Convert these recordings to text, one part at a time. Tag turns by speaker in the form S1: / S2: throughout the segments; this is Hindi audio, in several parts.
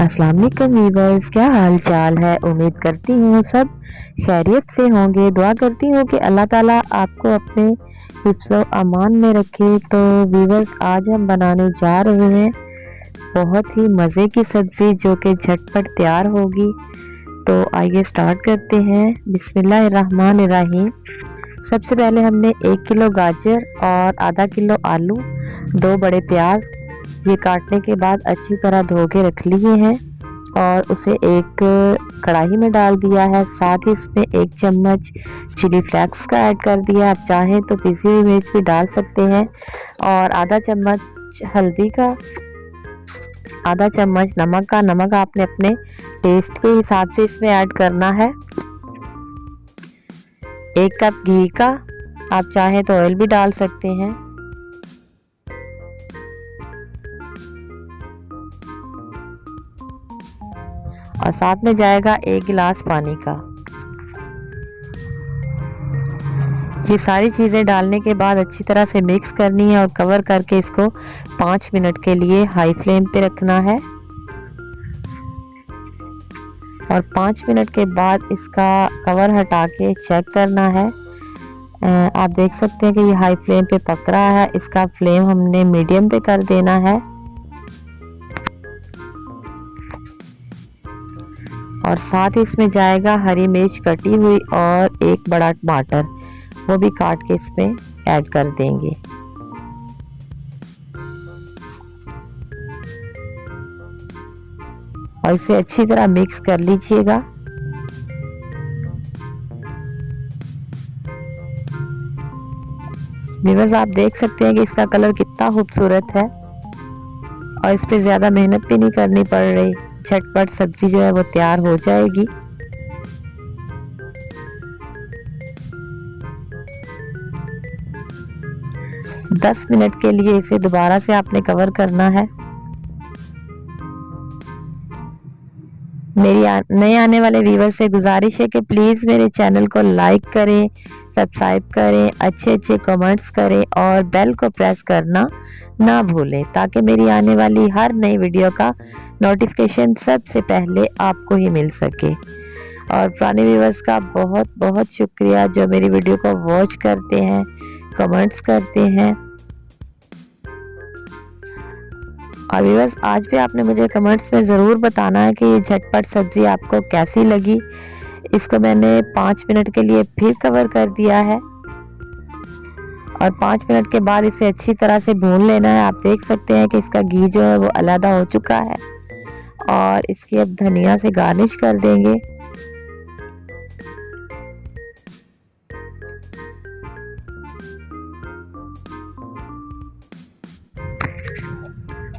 S1: अस्सलाम वालेकुम वीवर्स, क्या हाल चाल है। उम्मीद करती हूँ सब खैरियत से होंगे। दुआ करती हूँ कि अल्लाह ताला आपको अपने हिफ्ज़ व अमान में रखे। तो वीवर्स, आज हम बनाने जा रहे हैं बहुत ही मज़े की सब्ज़ी जो कि झटपट तैयार होगी। तो आइए स्टार्ट करते हैं। बिस्मिल्लाहिर्रहमानिर्रहीम। सबसे पहले हमने 1 किलो गाजर और आधा किलो आलू, 2 बड़े प्याज ये काटने के बाद अच्छी तरह धो के रख लिए हैं और उसे एक कढ़ाई में डाल दिया है। साथ ही इसमें 1 चम्मच चिली फ्लेक्स का ऐड कर दिया। आप चाहें तो पिसी हुई मिर्च भी डाल सकते हैं और आधा चम्मच हल्दी का, आधा चम्मच नमक का। नमक आपने अपने टेस्ट के हिसाब से इसमें ऐड करना है। 1 कप घी का, आप चाहें तो ऑयल भी डाल सकते हैं। और साथ में जाएगा 1 गिलास पानी का। ये सारी चीज़ें डालने के बाद अच्छी तरह से मिक्स करनी है और कवर करके इसको 5 मिनट के लिए हाई फ्लेम पे रखना है। और 5 मिनट के बाद इसका कवर हटा के चेक करना है। आप देख सकते हैं कि ये हाई फ्लेम पे पक रहा है। इसका फ्लेम हमने मीडियम पे कर देना है। और साथ ही इसमें जाएगा हरी मिर्च कटी हुई और 1 बड़ा टमाटर, वो भी काट के इसमें ऐड कर देंगे। और इसे अच्छी तरह मिक्स कर लीजिएगा। व्यूअर्स, आप देख सकते हैं कि इसका कलर कितना खूबसूरत है और इस पे ज़्यादा मेहनत भी नहीं करनी पड़ रही। झटपट सब्जी जो है वो तैयार हो जाएगी। दस मिनट के लिए इसे दोबारा से आपने कवर करना है। मेरी नए आने वाले व्यूवर से गुजारिश है कि प्लीज़ मेरे चैनल को लाइक करें, सब्सक्राइब करें, अच्छे कमेंट्स करें और बेल को प्रेस करना ना भूलें ताकि मेरी आने वाली हर नई वीडियो का नोटिफिकेशन सबसे पहले आपको ही मिल सके। और पुराने व्यूवर्स का बहुत बहुत शुक्रिया जो मेरी वीडियो को वॉच करते हैं, कमेंट्स करते हैं। और व्यूअर्स, आज भी आपने मुझे कमेंट्स में ज़रूर बताना है कि ये झटपट सब्ज़ी आपको कैसी लगी। इसको मैंने 5 मिनट के लिए फिर कवर कर दिया है और 5 मिनट के बाद इसे अच्छी तरह से भून लेना है। आप देख सकते हैं कि इसका घी जो है वो अलग हो चुका है और इसकी अब धनिया से गार्निश कर देंगे।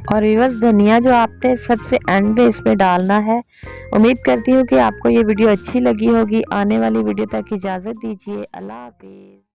S1: और व्यूअर्स, धनिया जो आपने सबसे एंड में इसमें डालना है। उम्मीद करती हूँ कि आपको ये वीडियो अच्छी लगी होगी। आने वाली वीडियो तक इजाज़त दीजिए। अल्लाह हाफिज़।